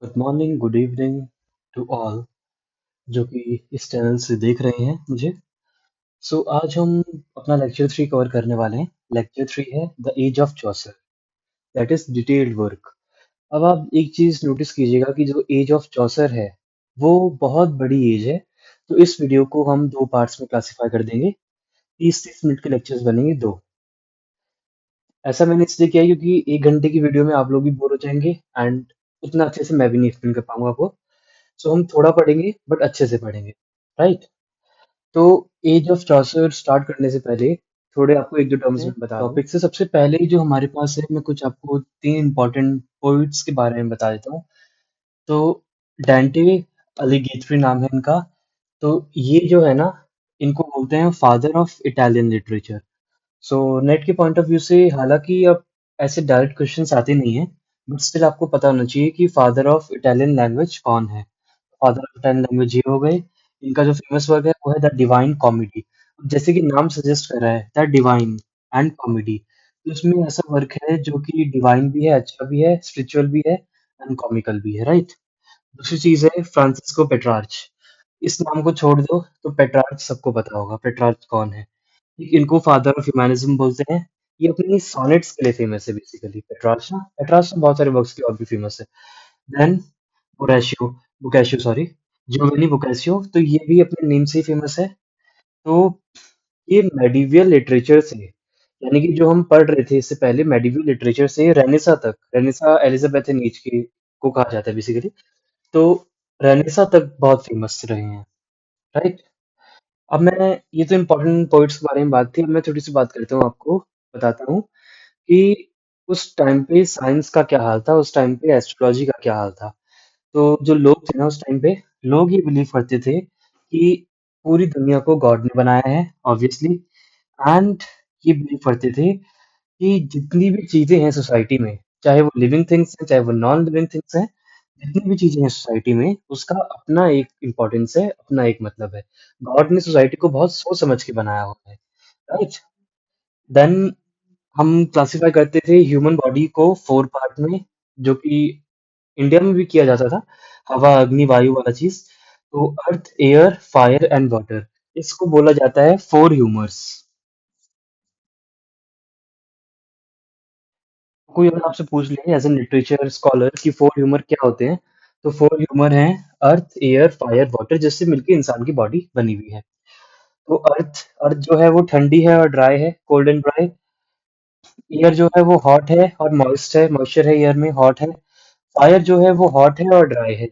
Good morning, good evening to all जो कि इस चैनल से देख रहे हैं मुझे। आज हम अपना लेक्चर 3 कवर करने वाले हैं। लेक्चर 3 है the age of Chaucer, that is detailed work. अब आप एक चीज नोटिस कीजिएगा कि जो एज ऑफ चौसर है वो बहुत बड़ी एज है। तो इस वीडियो को हम दो पार्ट्स में क्लासिफाई कर देंगे। 30-30 मिनट के लेक्चर्स बनेंगे दो। ऐसा मैंने इसलिए किया है क्योंकि 1 घंटे की वीडियो में आप लोग भी बोर हो जाएंगे एंड उतना अच्छे से मैं भी नहीं एक्सप्लेन कर पाऊंगा आपको। हम थोड़ा पढ़ेंगे बट अच्छे से पढ़ेंगे, राइट? तो एज ऑफ चौसर स्टार्ट करने से पहले थोड़े आपको एक दो टर्म्स में बता दूं। टॉपिक से सबसे पहले जो हमारे पास है, मैं कुछ आपको तीन इंपॉर्टेंट पोइट्स के बारे में बता देता हूँ। तो डांटे अलिगेत्री नाम है इनका। तो ये जो है ना, इनको बोलते हैं father of Italian literature. Net के पॉइंट ऑफ व्यू से हालांकि अब ऐसे डायरेक्ट क्वेश्चंस आते नहीं है, बट स्टिल आपको पता होना चाहिए कि फादर ऑफ इटालियन लैंग्वेज कौन है। फादर ऑफ इटालियन लैंग्वेज ये हो गए। इनका जो फेमस वर्क है वो है द डिवाइन कॉमेडी। जैसे कि नाम सजेस्ट कर रहा है, द डिवाइन एंड कॉमेडी, तो इसमें ऐसा वर्क है जो कि डिवाइन भी है, अच्छा भी है, स्पिरिचुअल भी है एंड कॉमिकल भी है, राइट? दूसरी चीज है फ्रांसिस्को पेट्रार्च। इस नाम को छोड़ दो तो पेट्रार्च सबको पता होगा। पेट्रार्च कौन है? इनको फादर ऑफ ह्यूमैनिज्म बोलते हैं। ये अपनी सॉनेट्स के लिए फेमस है बेसिकली। पेट्रार्च ना, पेट्रार्च बहुत सारे वर्क्स के और भी फेमस है। देन बोरेशियो, बोकाशियो सॉरी, जियोवेनी बोकाशियो, तो ये भी अपने नेम से ही फेमस है। तो ये मेडिवियल लिटरेचर से, यानी कि जो हम पढ़ रहे थे इससे पहले, मेडिवियल लिटरेचर से रेनेसा तक, रेनेसा एलिजाबेथन एज की को कहा जाता है बेसिकली। तो रेनेसा तक बहुत फेमस रहे हैं, राइट? अब मैं, ये तो इम्पोर्टेंट पॉइंट्स के बारे में बात थी, अब मैं थोड़ी सी बात करता हूँ, आपको बताता हूँ कि उस टाइम पे साइंस का क्या हाल था, उस टाइम पे एस्ट्रोलॉजी का क्या हाल था। तो जो लोग थे ना उस टाइम पे, लोग ये बिलीव करते थे कि पूरी दुनिया को गॉड ने बनाया है, ऑब्वियसली। एंड ये बिलीव करते थे कि जितनी भी चीजें हैं सोसाइटी में, चाहे वो लिविंग थिंग्स हैं चाहे वो नॉन लिविंग थिंग्स हैं, जितनी भी चीजें हैं सोसाइटी में, उसका अपना एक इम्पोर्टेंस है, अपना एक मतलब है। गॉड ने सोसाइटी को बहुत सोच समझ के बनाया हुआ है, राइट? देन हम क्लासिफाई करते थे ह्यूमन बॉडी को 4 पार्ट में, जो कि इंडिया में भी किया जाता था। हवा, अग्नि, वायु वाला चीज। तो अर्थ, एयर, फायर एंड वाटर, इसको बोला जाता है फोर ह्यूमर्स। कोई अगर आपसे पूछ ले एज ए लिटरेचर स्कॉलर कि फोर ह्यूमर क्या होते हैं, तो फोर ह्यूमर हैं अर्थ, एयर, फायर, वाटर, जिससे मिलकर इंसान की बॉडी बनी हुई है। तो अर्थ, अर्थ जो है वो ठंडी है और ड्राई है, कोल्ड एंड ड्राई। एयर जो है वो हॉट है और मॉइस्ट है, मॉइस्चर है एयर में, हॉट है। फायर जो है वो हॉट है और ड्राई है।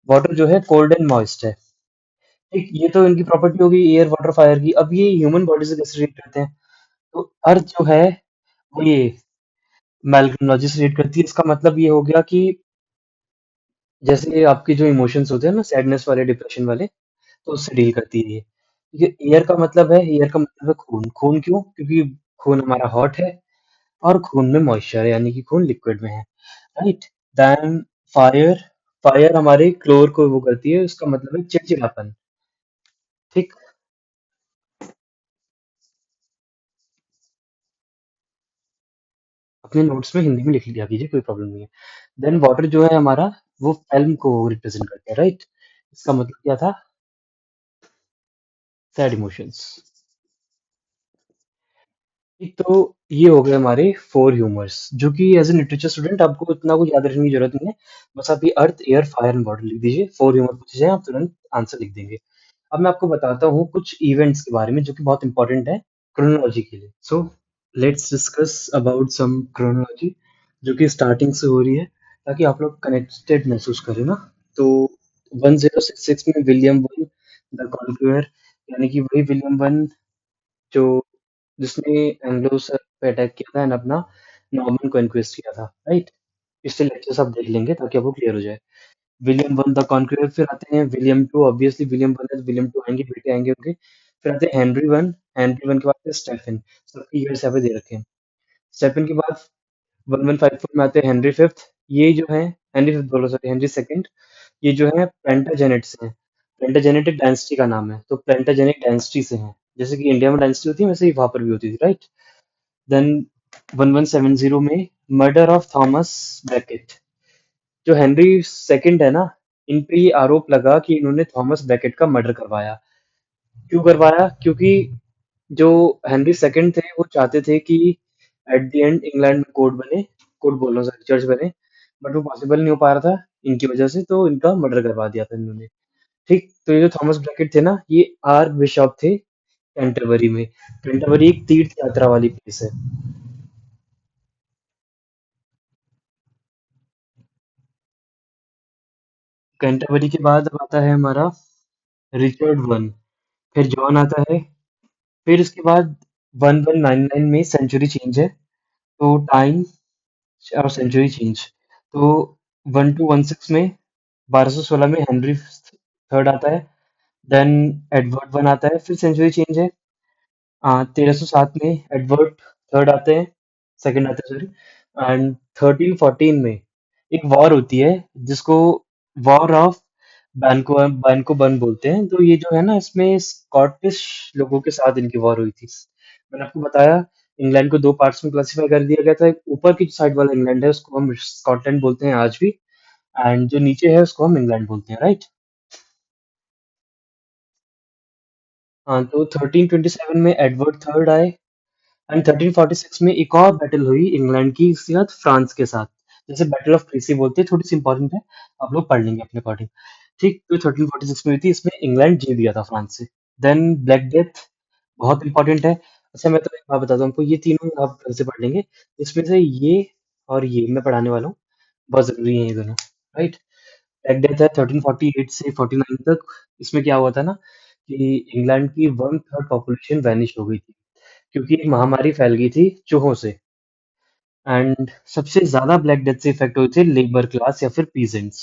वाटर जो है कोल्ड एंड मॉइस्ट है। ठीक, ये तो इनकी प्रॉपर्टी होगी एयर वाटर फायर की। अब ये ह्यूमन बॉडी से कैसे रिलेट करते हैं? तो अर्थ जो है वो ये मैलग्नोलॉजी से रिलेट करती है। इसका मतलब ये हो गया कि जैसे आपके जो इमोशंस होते हैं ना, सैडनेस वाले, डिप्रेशन वाले, तो उससे डील करती है ये। ठीक है, एयर का मतलब है, एयर का मतलब है खून। खून क्यों? क्योंकि खून हमारा हॉट है और खून में मॉइस्चर है, यानी कि खून लिक्विड में है, राइट? देन फायर, फायर हमारे क्लोर को वो करती है, उसका मतलब है चिड़चिड़ापन। ठीक, अपने नोट्स में हिंदी में लिख लिया कीजिए, कोई प्रॉब्लम नहीं है। देन वाटर जो है हमारा, वो फिल्म को रिप्रेजेंट करता है, राइट? इसका मतलब क्या था? Sad emotions. एक तो ये हो गए हमारे फोर ह्यूमर्स, जो कि एज ए लिटरेचर स्टूडेंट आपको इतना कुछ याद रखने की जरूरत नहीं है। बस आप ये अर्थ, एयर, फायर एंड वाटर लिख दीजिए। फोर ह्यूमर पूछे जाए आप तुरंत आंसर लिख देंगे। अब मैं आपको बताता हूँ कुछ इवेंट्स के बारे में जो कि बहुत इंपॉर्टेंट है क्रोनोलॉजी के लिए। Let's discuss about some chronology, जो कि स्टार्टिंग से हो रही है, ताकि आप लोग कनेक्टेड महसूस करें ना। तो 1066 में विलियम वन द कॉन्क्वेयर, यानी कि वही विलियम वन जो जिसने एंग्लोस पे अटैक किया था एंड अपना नॉर्मन को इनक्वेस्ट किया था, राइट? पिछले लेक्चर्स आप देख लेंगे ताकि आपको क्लियर हो जाए। विलियम वन द कॉन्करर, फिर आते हैं William two, obviously William one है तो विलियम टू आएंगे, बेटे आएंगे उनके। फिर आते हैं हेनरी वन, हेनरी वन के बाद फिर स्टेफन। सबके ईयर्स यहाँ पे दे रखे हैं। स्टेफन के बाद 1154 में आते हैं हेनरी फिफ्थ। ये जो है, हेनरी फिफ्थ बोलो सॉरी, हेनरी सेकंड। ये जो है प्लेंटाजेनेट्स हैं। प्लेंटाजेनेटिक डायनेस्टी का नाम है, तो प्लेंटाजेनिक डायनेस्टी से हैं। जैसे कि इंडिया में डायनेस्टी होती है वैसे ही वहां पर भी होती थी, राइट? देन 1170 में मर्डर ऑफ थॉमस बैकेट। जो हेनरी सेकंड है ना, इन पे ये आरोप लगा कि इन्होंने थॉमस बेकेट का मर्डर करवाया। क्यों करवाया? क्योंकि जो हेनरी सेकंड थे वो चाहते थे कि एट द एंड इंग्लैंड में कोर्ट बने, कोर्ट बोल रहा हूँ सॉरी, चर्च बने, बट वो पॉसिबल नहीं हो पा रहा था इनकी वजह से, तो इनका मर्डर करवा दिया था इन्होंने। ठीक, तो ये जो थॉमस ब्रैकेट थे ना, ये आर्क बिशप थे कैंटरबरी में। कैंटरबरी एक तीर्थ यात्रा वाली प्लेस है। कैंटरबरी के बाद अब आता है हमारा रिचर्ड वन, फिर जॉन आता है, फिर उसके बाद 1199 में सेंचुरी चेंज है, तो टाइम और सेंचुरी चेंज। तो 1216 में 1216 में हेनरी थर्ड आता है, देन एडवर्ड वन आता है, फिर सेंचुरी चेंज है। 1307 में एडवर्ड थर्ड आते हैं, सेकंड आते हैं सॉरी, एंड 1314 में एक वॉर होती है जिसको वॉर ऑफ बैनको बैनको बर्न बोलते हैं। तो ये जो है ना, इसमें स्कॉटिश लोगों के साथ इनकी वॉर हुई थी। मैंने आपको बताया इंग्लैंड को दो पार्ट्स में क्लासिफाई कर दिया गया था। एक ऊपर की साइड वाला इंग्लैंड है, उसको हम स्कॉटलैंड बोलते हैं आज भी, एंड जो नीचे है उसको हम इंग्लैंड बोलते हैं, राइट। हाँ, तो 1327 में एडवर्ड थर्ड आए, एंड 1346 में एक और बैटल हुई इंग्लैंड की, इसके साथ फ्रांस के साथ, जैसे बैटल ऑफ प्रीसी बोलते हैं, थोड़ी सी इंपॉर्टेंट है, आप लोग पढ़ लेंगे अपने अकॉर्डिंग। ठीक, तो 1346 में हुई थी, इसमें इंग्लैंड जीत गया था फ्रांस से। देन ब्लैक डेथ बहुत इंपॉर्टेंट है। अच्छा, मैं तो एक बात बताता हूँ आपको, ये तीनों आप घर से पढ़ लेंगे, इसमें से ये और ये मैं पढ़ाने वाला हूँ, बहुत जरूरी है ये दोनों, राइट। ब्लैक डेथ है 1348 से 49 तक। इसमें क्या हुआ था ना, कि इंग्लैंड की वन थर्ड पॉपुलेशन वैनिश हो गई थी, क्योंकि एक महामारी फैल गई थी चूहों से। एंड सबसे ज्यादा ब्लैक डेथ से इफेक्ट हुए थे लेबर क्लास या फिर पीजेंट्स।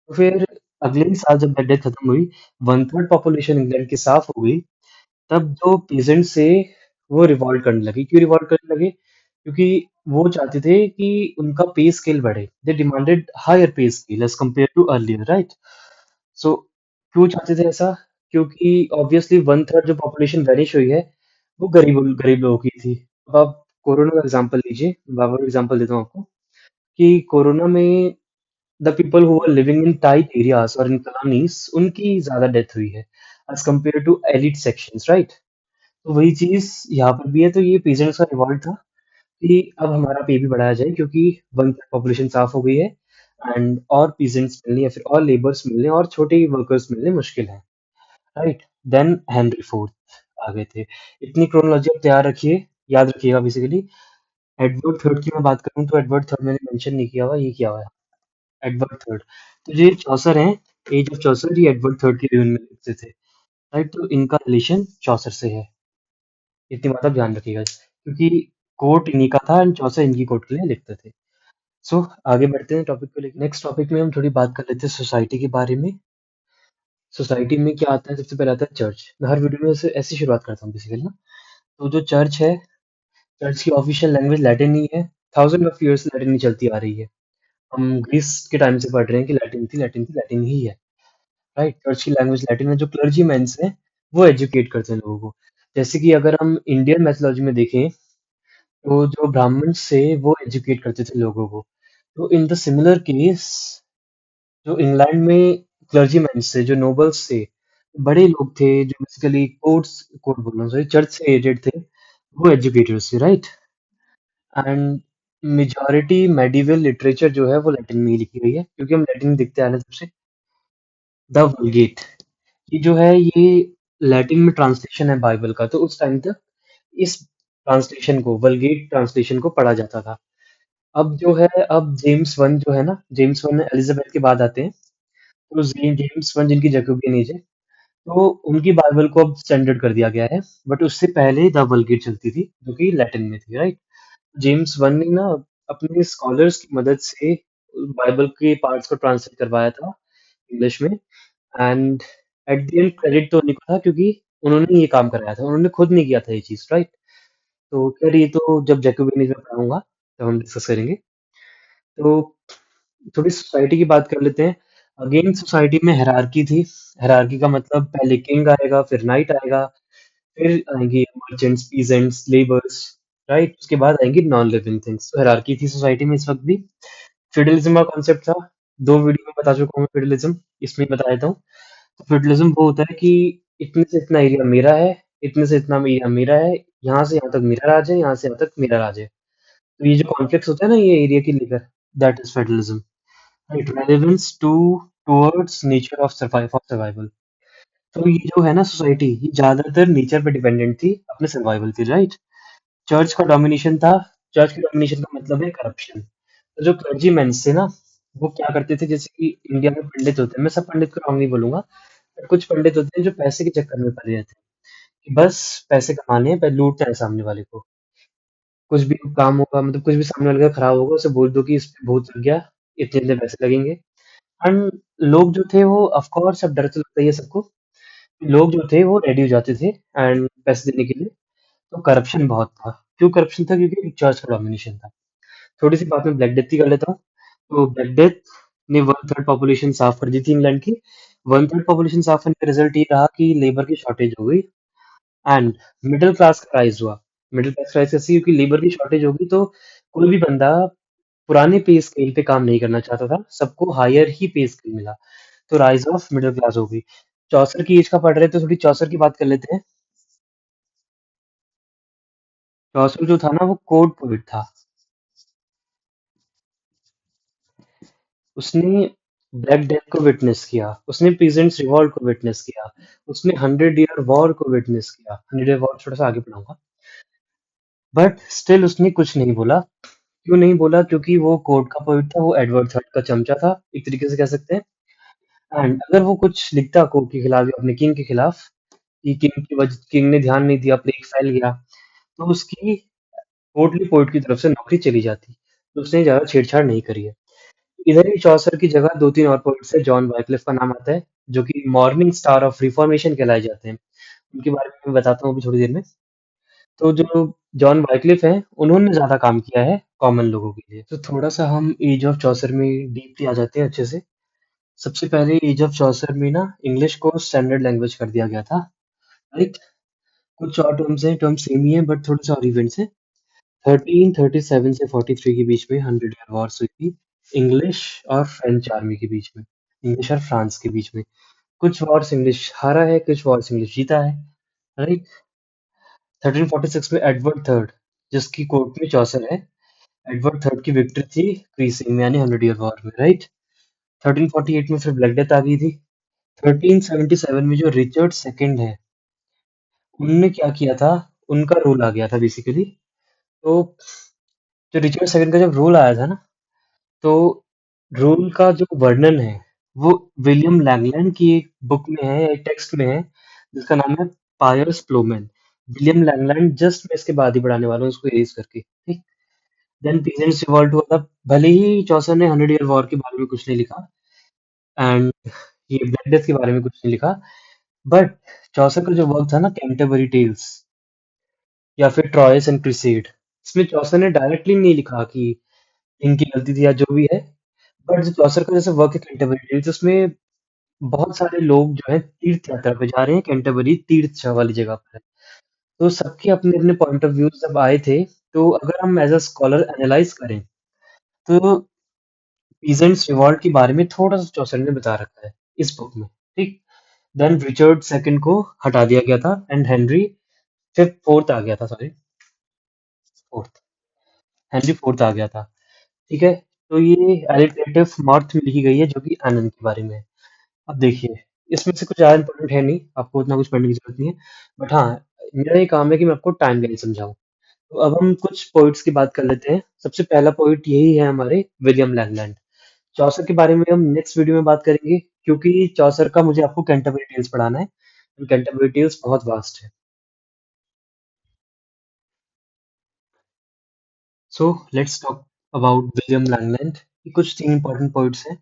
तो फिर अगले ही साल जब ब्लैक डेथ खत्म हुई, वन थर्ड पॉपुलेशन इंग्लैंड की साफ हो गई, तब जो पीजेंट्स से वो रिवॉल्ट करने लगे। क्यों रिवॉल्ट करने लगे? क्योंकि वो चाहते थे कि उनका पे स्केल बढ़े, they demanded higher pay scale as compare to earlier, right. So क्यों चाहते थे ऐसा? क्योंकि ऑब्वियसली वन थर्ड जो पॉपुलेशन वैनिश हुई है, वो गरीब गरीब लोगों की थी। अब आप कोरोना का एग्जांपल लीजिए, मैं आपको एग्जांपल देता हूँ आपको, कि कोरोना में the people who are living in tight areas और इन कॉलोनीज, उनकी ज्यादा डेथ हुई है as compare to elite sections, right. तो वही चीज यहाँ पर भी है। तो ये पीजेंट्स का रिवॉल्ट था कि अब हमारा पे भी बढ़ाया जाए, क्योंकि वन थर्ड पॉपुलेशन साफ हो गई है, एंड और पीजेंट्स मिलने या फिर और लेबर्स मिलने और छोटे वर्कर्स मिलने मुश्किल है, राइट। देन हेनरी फोर्थ आ गए थे। इतनी क्रोनोलॉजी आप तैयार रखिए, याद रखिएगा बेसिकली। एडवर्ड थर्ड की मैं बात करूं तो एडवर्ड थर्ड मैंने मेंशन नहीं किया हुआ, ये किया हुआ है एडवर्ड थर्ड। तो ये चौसर हैं, एज ऑफ चौसर, ये एडवर्ड थर्ड के रिव्यू में लिखते थे, राइट। तो इनका रिलेशन चौसर से है, इतनी बात आप ध्यान रखिएगा, क्योंकि कोर्ट इन्हीं का था एंड चौसर इनकी कोर्ट के लिए लिखते थे। सो आगे बढ़ते हैं टॉपिक को लेकर। नेक्स्ट टॉपिक में हम थोड़ी बात कर लेते हैं सोसाइटी के बारे में। सोसाइटी में क्या आता है? सबसे पहले आता है चर्च। मैं हर वीडियो में से ऐसी शुरुआत करता हूँ बेसिकली ना। तो जो चर्च है, चर्च की ऑफिशियल लैंग्वेज लैटिन ही है। थाउजेंड ऑफ ईयर्स लैटिन ही चलती आ रही है। हम ग्रीस के टाइम से पढ़ रहे हैं कि लैटिन थी, लैटिन थी, लैटिन ही है, राइट। चर्च की लैंग्वेज लैटिन है। जो क्लर्जी मेंस हैं वो एजुकेट करते हैं लोगों को। जैसे कि अगर हम इंडियन मैथोलॉजी में देखें, तो जो ब्राह्मण से वो एजुकेट करते थे लोगों को। तो इन द सिमिलर केस, जो इंग्लैंड में क्लर्जीमैन थे, जो नोबल्स थे, बड़े लोग थे, जो बेसिकली कोर्ट बोल रहा हूँ सॉरी, चर्च से एजेड थे, वो एजुकेटर्स थे, right. And majority medieval literature जो है वो लैटिन में ही लिखी गई है, क्योंकि हम लैटिन दिखते आ रहे हैं तब से। द वल्गेट, ये जो है ये लैटिन में ट्रांसलेशन है बाइबल का। तो उस टाइम तक इस ट्रांसलेशन को, वल्गेट ट्रांसलेशन को पढ़ा जाता था। अब जो है, अब जेम्स वन जो है ना, जेम्स वन एलिजाबेथ के बाद आते हैं। तो जेम्स वन जिनकी जैकोबियन एज है, तो उनकी बाइबल को अब स्टैंडर्ड कर दिया गया है। बट उससे पहले द वल्गेट चलती थी, जो कि लैटिन में थी, राइट। जेम्स वन ने ना अपने स्कॉलर्स की मदद से बाइबल के पार्ट्स को ट्रांसलेट करवाया था इंग्लिश में। And at the end credit तो उन्हीं को था, क्योंकि उन्होंने ये काम कराया था, उन्होंने खुद नहीं किया था ये चीज, राइट। तो खैर ये तो जब जैकोबियन में पढ़ाऊंगा तब हम डिस्कस करेंगे। तो थोड़ी सोसाइटी की बात कर लेते हैं। अगेन सोसाइटी में हायरार्की थी। हायरार्की का मतलब पहले किंग आएगा, फिर नाइट आएगा, फिर आएंगे मर्चेंट्स, पीजेंट्स, लेबर्स, राइट। उसके बाद आएंगी नॉन लिविंग थिंग्स। तो हायरार्की थी सोसाइटी में इस वक्त भी। फ्यूडलिज्म का कॉन्सेप्ट था। दो वीडियो में बता चुका हूँ फेडरलिज्म, इसमें ही बता देता हूँ। तो फेडरलिज्म वो होता है कि इतने से इतना एरिया मेरा है, इतने से इतना एरिया मेरा है, यहाँ से यहाँ तक मेरा राज है, यहाँ से यहाँ तक मेरा राज है। तो ये जो कॉन्फ्लिक्ट्स होते हैं ना ये एरिया की लेकर, that is federalism, right? Relevance to towards nature of survival. तो ये जो है ना सोसाइटी, ये ज्यादातर नेचर पे डिपेंडेंट थी अपने सर्वाइवल की, राइट? चर्च का डोमिनेशन था। चर्च के डोमिनेशन का मतलब है करप्शन। तो जो क्लर्जी थे ना, वो क्या करते थे, जैसे कि इंडिया में पंडित होते हैं, मैं सब पंडित को रॉन्ग नहीं बोलूंगा, बट कुछ पंडित होते हैं जो पैसे के चक्कर में पड़े रहते हैं कि बस पैसे कमाने हैं, लूटते हैं सामने वाले को। कुछ भी काम होगा, मतलब कुछ भी सामने वाले का खराब होगा, उसे बोल दो कि इस पे भूत लग गया, इतने इतने पैसे लगेंगे। एंड लोग जो थे वो ऑफ कोर्स, अब डर तो लगता ही है सबको, लोग जो थे वो रेडी हो जाते थे एंड पैसे देने के लिए। तो करप्शन बहुत था। क्यों करप्शन था? क्योंकि चर्च का डोमिनेशन था। थोड़ी सी बात में ब्लैक डेथ की कर लेता हूँ। तो ब्लैक डेथ ने वन थर्ड पॉपुलेशन साफ कर दी थी इंग्लैंड की। वन थर्ड पॉपुलेशन साफ करने का रिजल्ट ये रहा कि लेबर की शॉर्टेज हो गई एंड मिडिल क्लास का राइज हुआ। मिडिल क्लास राइज कैसे? क्योंकि लेबर की शॉर्टेज होगी तो कोई भी बंदा पुराने पे स्केल पे काम नहीं करना चाहता था, सबको हायर ही पे स्केल मिला। तो राइज ऑफ मिडिल क्लास हो गई। चौसर की एज का पढ़ रहे तो थोड़ी चौसर की बात कर लेते हैं। चौसर जो था ना वो कोर्ट पोइट था। उसने ब्लैक डेथ को विटनेस किया, उसने पीजेंट्स रिवॉल्ट को विटनेस किया, उसने 100 ईयर वॉर को विटनेस किया। 100 ईयर वॉर थोड़ा सा आगे पढ़ाऊंगा, बट स्टिल उसने कुछ नहीं बोला। क्यों नहीं बोला? क्योंकि वो कोर्ट का पोइट था, वो एडवर्ड थर्ड का चमचा था, एक तरीके से कह सकते हैं। एंड अगर वो कुछ लिखता कोर्ट के खिलाफ या अपने किंग के खिलाफ, कि किंग ने ध्यान नहीं दिया, प्लेग फैल गया, तो उसकी कोर्टली पोइट की तरफ से नौकरी चली जाती। तो उसने ज्यादा छेड़छाड़ नहीं करी है। इधर ही चौसर की जगह दो तीन और पोइट्स है। जॉन वाइक्लिफ का नाम आता है, जो कि मॉर्निंग स्टार ऑफ रिफॉर्मेशन कहलाए जाते हैं। उनके बारे में मैं बताता हूँ अभी थोड़ी देर में। तो जो जॉन वाइक्लिफ हैं, उन्होंने ज्यादा काम किया है कॉमन लोगों के लिए। तो थोड़ा सा हम एज ऑफ चौसर में डीपली आ जाते हैं अच्छे से। सबसे पहले एज ऑफ चौसर में ना इंग्लिश को स्टैंडर्ड लैंग्वेज कर दिया गया था, राइट? कुछ और टर्म्स हैं, टर्म सेम ही है बट थोड़े से और इवेंट्स हैं। 1337 से 43 के बीच में 100 ईयर वॉर्स हुई थी, इंग्लिश और फ्रेंच आर्मी के बीच में, इंग्लिश और फ्रांस के बीच में। कुछ वॉर्स इंग्लिश हारा है, कुछ वॉर्स इंग्लिश जीता है, राइट? 1346 में एडवर्ड थर्ड, जिसकी कोर्ट में चौसर है, एडवर्ड थर्ड की विक्ट्री थी क्रीसिंग में, यानी 100 ईयर वॉर में, राइट? 1348 में फिर ब्लैक डेथ आ गई थी। 1377 में जो रिचर्ड सेकंड है, उनने क्या किया था, उनका रूल आ गया था बेसिकली। तो जो रिचर्ड सेकंड का जब रूल आया था ना, तो रूल का जो वर्णन है वो विलियम लैंगलैंड की एक बुक में है, एक टेक्स्ट में है, जिसका नाम है pierce Plowman. William Langland, just मैं इसके बाद ही बढ़ाने वाला हूँ, इसको इरेज करके, ठीक? देन पीजेंट्स रिवॉल्ट हुआ था। भले ही चौसर ने 100 ईयर वॉर के बारे में कुछ नहीं लिखा एंड ये ब्लैक डेथ के बारे में कुछ नहीं लिखा, बट चौसर का जो वर्क था ना, कैंटरबरी टेल्स या फिर ट्रॉयस एंड क्रूसेड, इसमें चौसर ने डायरेक्टली नहीं लिखा कि इनकी गलती थी या जो भी है, बट जो चौसर का जैसे वर्क है कैंटरबरी टेल्स, उसमें बहुत सारे लोग जो है तीर्थ यात्रा पे जा रहे हैं, कैंटरबरी तीर्थ वाली जगह पर है। तो सबके अपने अपने पॉइंट ऑफ व्यू जब आए थे, तो अगर हम एज अ स्कॉलर एनालाइज करें, तो पीजेंट्स रिवॉल्ट के बारे में थोड़ा सा चौसर ने बता रखा है इस बुक में, ठीक? देन रिचर्ड सेकंड को हटा दिया गया था एंड हेनरी फिफ्थ फोर्थ आ गया था, सॉरी, फोर्थ, हेनरी फोर्थ आ गया था, ठीक है? तो ये एलिटरेटिव नॉर्थ में लिखी गई है, जो कि आनंद के बारे में है। अब देखिए, इसमें से कुछ ज़्यादा इंपॉर्टेंट है नहीं, आपको उतना कुछ पढ़ने की जरूरत नहीं है, बट हाँ, मेरा ये काम है कि मैं आपको टाइम लाइन समझाऊं। तो अब हम कुछ पोइट्स की बात कर लेते हैं। सबसे पहला पोइट यही है हमारे, विलियम लैंगलैंड। चौसर के बारे में हम नेक्स्ट वीडियो में बात करेंगे, क्योंकि चौसर का मुझे आपको कैंटरबरी टेल्स पढ़ाना है। कैंटरबरी टेल्स बहुत वास्ट है। So let's talk about William Langland. ये कुछ तीन इंपॉर्टेंट पोइट्स हैं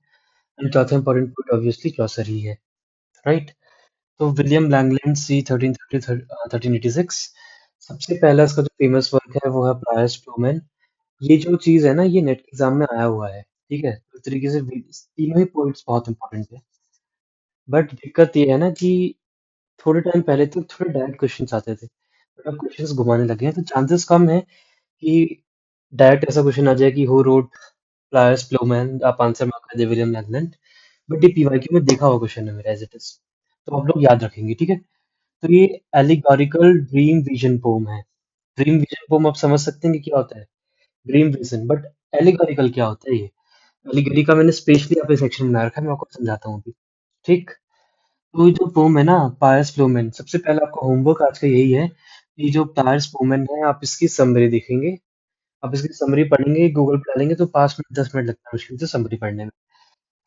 एंड चौथा इंपॉर्टेंट पोइट ऑब्वियसली चौसर ही है, राइट? तो विलियम लैंगलैंड सी 1336। सबसे पहला इसका जो फेमस वर्क है वो है प्रायस टूमैन। ये जो चीज है ना, ये नेट के एग्जाम में आया हुआ है, ठीक है? तो इस तरीके से तीनों ही पॉइंट्स बहुत इंपॉर्टेंट है। बट दिक्कत ये है ना कि थोड़े टाइम पहले तक थोड़े डायरेक्ट क्वेश्चंस आते थे, बट अब क्वेश्चंस घुमाने लगे हैं, तो चांसेस कम है कि डायरेक्ट ऐसा क्वेश्चन आ जाए कि हु रोट प्लायर्स प्लोमैन, आप आंसर मार्क कर दे विलियम लैंगलैंड। बट ये पीवाईक्यू में देखा हुआ क्वेश्चन है मेरा एज इट इज, तो आप लोग याद रखेंगे, ठीक है। तो ये एलिगोरिकल ड्रीम विजन पोम है। ड्रीम विजन पोम आप समझ सकते हैं कि क्या होता है, ड्रीम विजन, बट एलिगोरिकल क्या होता है ये। एलिगोरी का मैंने स्पेशली अपने सेक्शन बना रखा है, मैं आपको समझाता हूँ अभी, ठीक। तो ये जो पोम है ना, पायस फ्लोमेन, सबसे पहले आपका होमवर्क आज का यही है कि जो पायस फ्लोमेन है आप इसकी समरी देखेंगे, आप इसकी समरी पढ़ेंगे, गूगल पे डालेंगे तो 5 मिनट 10 मिनट लगता है मुश्किल से समरी पढ़ने में,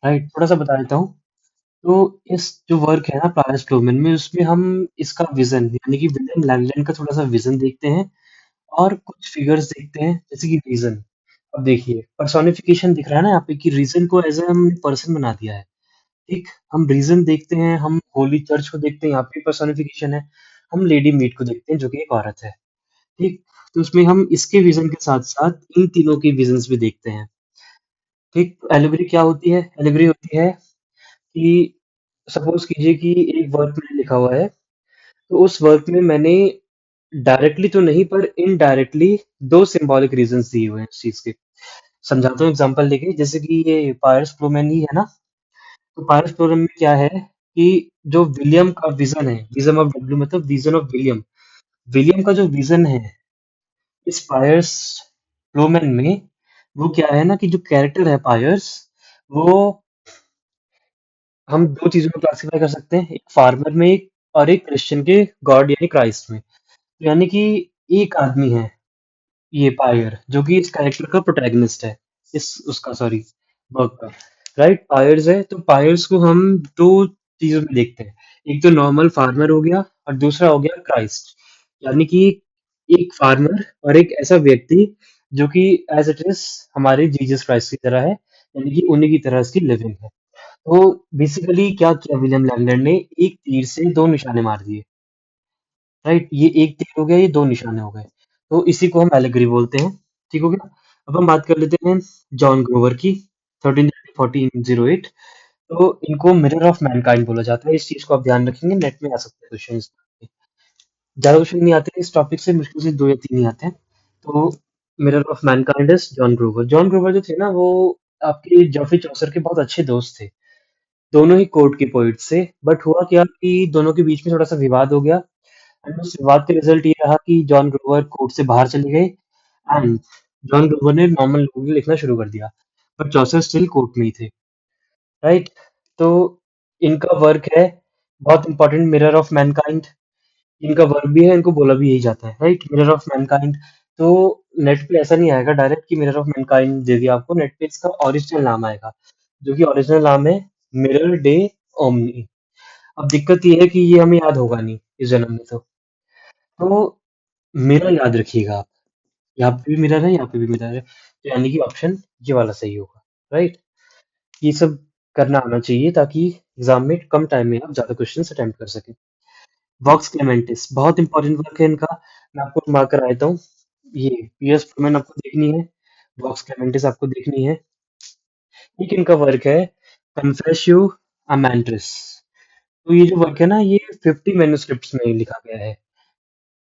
राइट। थोड़ा सा बता देता हूँ। तो इस जो वर्क है ना पायस फ्लोमेन में, उसमें हम इसका विजन यानी कि विलियम लैंगलैंड का थोड़ा सा विजन देखते हैं और कुछ फिगर्स देखते हैं, जैसे कि रीजन। अब देखिए पर्सोनिफिकेशन दिख रहा है ना यहाँ पे कि रीजन को एज ए हमने पर्सन बना दिया है, ठीक। हम रीजन देखते हैं, हम होली चर्च को देखते हैं, यहाँ पे पर्सोनिफिकेशन है। हम लेडी मीट को देखते हैं जो कि एक औरत है, ठीक। तो उसमें हम इसके विजन के साथ साथ इन तीनों के विजन्स भी देखते हैं, ठीक। तो एलिबरी क्या होती है, एलिबरी होती है कि सपोज कीजिए कि एक वर्क मैंने लिखा हुआ है, तो उस वर्क में मैंने डायरेक्टली तो नहीं पर इनडायरेक्टली दो सिंबॉलिक रीजंस दिए हुए हैं इस चीज के। समझाता हूँ एग्जांपल लेके, जैसे कि ये पायर्स प्रोमैन ही है ना, तो पायर्स प्रोग्राम में क्या है कि जो विलियम का विजन है, विजन ऑफ डब्ल्यू मतलब विजन ऑफ विलियम, विलियम का जो विजन है इस पायर्स फ्लोमैन में, वो क्या है ना कि जो कैरेक्टर है पायर्स, वो हम दो चीजों में क्लासिफाई कर सकते हैं, एक फार्मर में एक, और एक क्रिश्चियन के गॉड यानी क्राइस्ट में। तो यानी कि एक आदमी है ये पायर जो कि इस कैरेक्टर का प्रोटैगनिस्ट है, इस उसका सॉरी वर्क का, राइट। पायर्स है तो पायर्स को हम दो चीजों में देखते हैं, एक तो नॉर्मल फार्मर हो गया और दूसरा हो गया क्राइस्ट, यानी कि एक फार्मर और एक ऐसा व्यक्ति जो कि एज इट इज हमारे जीसस क्राइस्ट की तरह है, यानी कि उन्हीं की तरह इसकी लिविंग है। तो बेसिकली क्या किया विलियम लैंगलैंड ने, एक तीर से दो निशाने मार दिए, राइट। ये एक तीर हो गया, ये दो निशाने हो गए, तो इसी को हम एलेगरी बोलते हैं, ठीक हो गया। अब हम बात कर लेते हैं जॉन ग्रोवर की, 131408। तो इनको मिरर ऑफ मैनकाइंड बोला जाता है, इस चीज को आप ध्यान रखेंगे, नेट में आ सकते हैं क्वेश्चन, ज्यादा क्वेश्चन नहीं आते हैं इस टॉपिक से, मुश्किल से दो या तीन ही आते हैं। तो mirror of Mankind is John Grover. John Grover जो थे ना, वो आपके जॉफरी चौसर के बहुत अच्छे दोस्त थे, दोनों ही कोर्ट के पोइट्स थे। बट हुआ क्या कि दोनों के बीच में थोड़ा सा विवाद हो गया, एंड उस विवाद का रिजल्ट ये रहा कि जॉन ग्रोवर कोर्ट से बाहर चले गए, एंड जॉन ग्रोवर ने नॉर्मल लोगों के लिए लिखना शुरू कर दिया, बट चौसर स्टिल कोर्ट में ही थे, राइट। तो इनका वर्क है बहुत इंपॉर्टेंट, मिरर ऑफ मैनकाइंड, इनका वर्क भी है, इनको बोला भी यही जाता है, राइट, मिरर ऑफ मैनकाइंड। तो नेट पे ऐसा नहीं आएगा डायरेक्ट कि मिरर ऑफ मैनकाइंड दे दिया आपको, नेट पे इसका ओरिजिनल नाम आएगा, जो कि ओरिजिनल नाम है मिरर डे ओमनी। अब दिक्कत ये है कि ये हमें याद होगा नहीं इस जन्म में, तो मिरर याद रखिएगा आप, यहाँ पे भी मिरर है, यहाँ पे भी मिरर है, तो यानी कि ऑप्शन ये वाला सही होगा, राइट। ये सब करना आना चाहिए ताकि एग्जाम में कम टाइम में आप ज्यादा क्वेश्चन अटेम्प्ट कर सकें। वॉक्स क्लेमेंटिस बहुत इंपॉर्टेंट वर्क है इनका, मैं आपको मार्क कर देता हूँ। ये पीएस फ्रोमैन आपको देखनी है, वॉक्स क्लेमेंटिस आपको देखनी है। एक इनका वर्क है कन्फेसियो अमेंट्रिस। तो ये जो वर्क है ना, ये 50 मैन्युस्क्रिप्ट्स में लिखा गया है,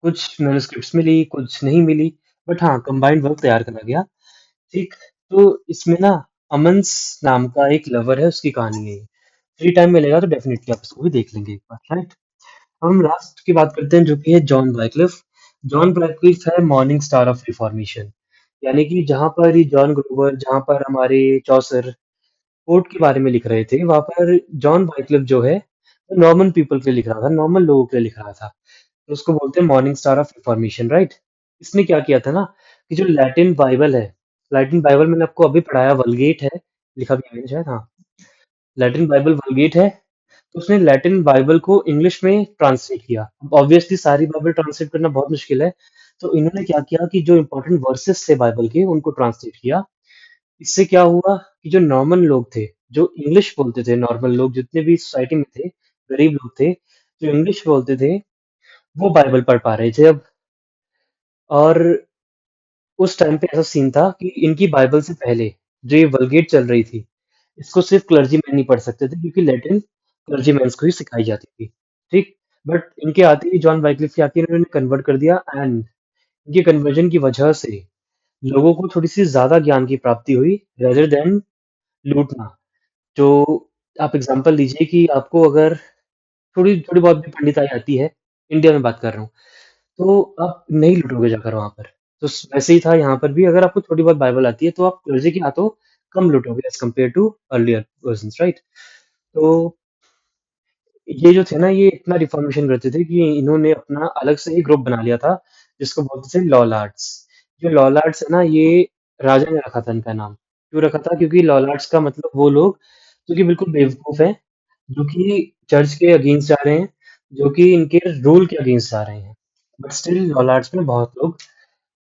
कुछ मैन्युस्क्रिप्ट्स मिली कुछ नहीं मिली, बट हाँ कंबाइंड वर्क तैयार करा गया, ठीक। तो इसमें ना अमन्स नाम का एक लवर है, उसकी कहानी है ये। फ्री टाइम मिलेगा तो डेफिनेटली आप इसको भी देख लेंगे एक बार, राइट। अब हम लास्ट की बात करते हैं जो कि है जॉन ब्राइक्लिफ। जॉन ब्राइक्लिफ है मॉर्निंग स्टार ऑफ रिफॉर्मेशन, यानी कि जहां पर ये जॉन ग्रोवर, जहां पर हमारे चौसर कोर्ट के बारे में लिख रहे थे, वहां पर जॉन ब्राइक्लिफ जो है वो नॉर्मल पीपल के लिए लिख रहा था, नॉर्मल लोगों के लिए लिख रहा था, तो उसको बोलते हैं morning star of reformation, right. इसने क्या किया था ना कि जो लैटिन बाइबल है, लैटिन बाइबल मैंने आपको अभी पढ़ाया, वलगेट है, लिखा भी है मैंने शायद, हाँ, लैटिन बाइबल वलगेट है। तो उसने लैटिन बाइबल को इंग्लिश में ट्रांसलेट किया। अब ऑब्वियसली सारी बाइबल ट्रांसलेट करना बहुत मुश्किल है, तो इन्होंने क्या किया कि जो इंपॉर्टेंट वर्सेस थे बाइबल के उनको ट्रांसलेट किया। इससे क्या हुआ कि जो नॉर्मल लोग थे, जो इंग्लिश बोलते थे, नॉर्मल लोग जितने भी सोसाइटी में थे, गरीब लोग थे जो इंग्लिश बोलते थे, वो बाइबल पढ़ पा रहे थे अब। और उस टाइम पे ऐसा सीन था कि इनकी बाइबल से पहले जो ये वलगेट चल रही थी, इसको सिर्फ क्लर्जी मैन नहीं पढ़ सकते थे, क्योंकि लैटिन क्लर्जी मैंस को ही सिखाई जाती थी, ठीक। बट इनके आते ही जॉन वाइक्लिफ के आके इन्होंने कन्वर्ट कर दिया, एंड इनके कन्वर्जन की वजह से लोगों को थोड़ी-सी ज़्यादा ज्ञान की प्राप्ति हुई रेदर देन लूटना। जो आप एग्ज़ाम्पल लीजिए कि आपको अगर थोड़ी थोड़ी बहुत भी पंडिताई आती है, इंडिया में बात कर रहा हूँ, तो आप नहीं लूटोगे जाकर वहाँ पर। तो वैसे ही था यहाँ पर भी, अगर आपको थोड़ी बहुत बाइबल आती है तो आप क्लर्जी के हाथों कम लूटोगे as compare to earlier persons, right? तो ये जो थे ना, ये इतना रिफॉर्मेशन करते थे कि इन्होंने अपना अलग से ही ग्रुप बना लिया था, जिसको बोलते थे लॉ लार्ड्स। जो लॉ लार्ड्स है ना, ये राजा ने रखा था इनका नाम। क्यों रखा था? क्योंकि लॉ लार्ड्स का मतलब वो लोग जो कि बिल्कुल बेवकूफ हैं, जो कि चर्च के अगेंस्ट जा रहे हैं, जो कि इनके रूल के अगेंस्ट जा रहे हैं, बट स्टिल लॉ लार्ड्स में बहुत लोग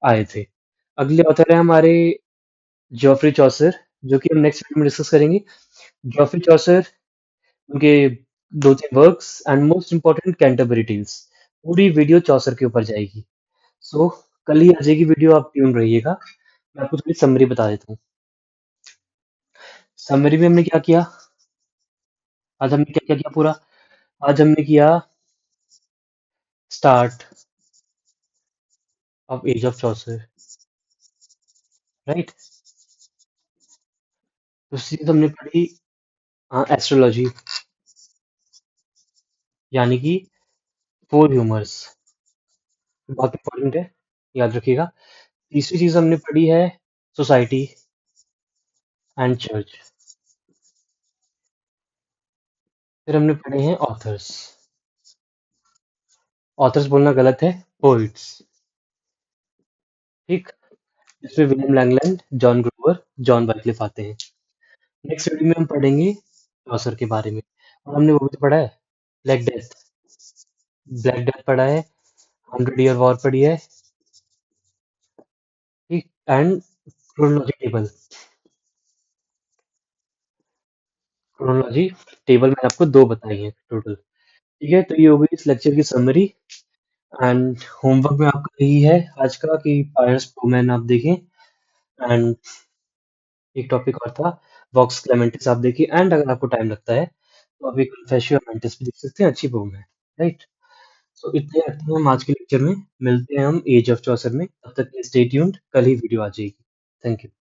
आए थे। अगले ऑथर है हमारे जॉफ्री चौसर, जो कि हम नेक्स्ट वीडियो में डिस्कस करेंगे। जॉफ्री चौसर, उनके दो तीन works and most important Canterbury Tales, पूरी वीडियो चौसर के ऊपर जाएगी। सो कल ही आ जाएगी वीडियो, आप ट्यून रहिएगा। मैं आपको थोड़ी समरी बता देता हूँ। समरी में हमने क्या किया? आज हमने क्या क्या किया पूरा? आज हमने किया start of age of Chaucer, right? दूसरी चीज हमने पढ़ी एस्ट्रोलॉजी, यानी कि फोर ह्यूमर्स, बहुत इंपॉर्टेंट है, याद रखिएगा। तीसरी चीज हमने पढ़ी है सोसाइटी एंड चर्च। फिर हमने पढ़े हैं ऑथर्स। ऑथर्स बोलना गलत है, पोइट्स, ठीक? जिसमें William Langland, John Grover, John Wycliffe आते हैं। नेक्स्ट वीडियो में हम पढ़ेंगे चौसर के बारे में, और हमने वो भी तो पढ़ा है, ब्लैक डेथ। ब्लैक डेथ पढ़ा है, 100 ईयर वॉर पढ़ी है, ठीक? And chronology table, chronology table मैंने आपको दो बताई हैं टोटल, ठीक है? तो ये हो गई इस लेक्चर की समरी। एंड होमवर्क में आपका यही है आज का कि पायरस प्रोमैन आप देखें, एंड एक टॉपिक और था वॉक्स क्लेमेंटिस आप देखिए, एंड अगर आपको टाइम लगता है तो आप एक कन्फेसियो मेंटिस भी देख सकते हैं, अच्छी बुक है, राइट? सो इतने रखते हैं हम आज के लेक्चर में, मिलते हैं हम एज ऑफ चौसर में, तब तक स्टे ट्यून्ड, कल ही वीडियो आ जाएगी। Thank you.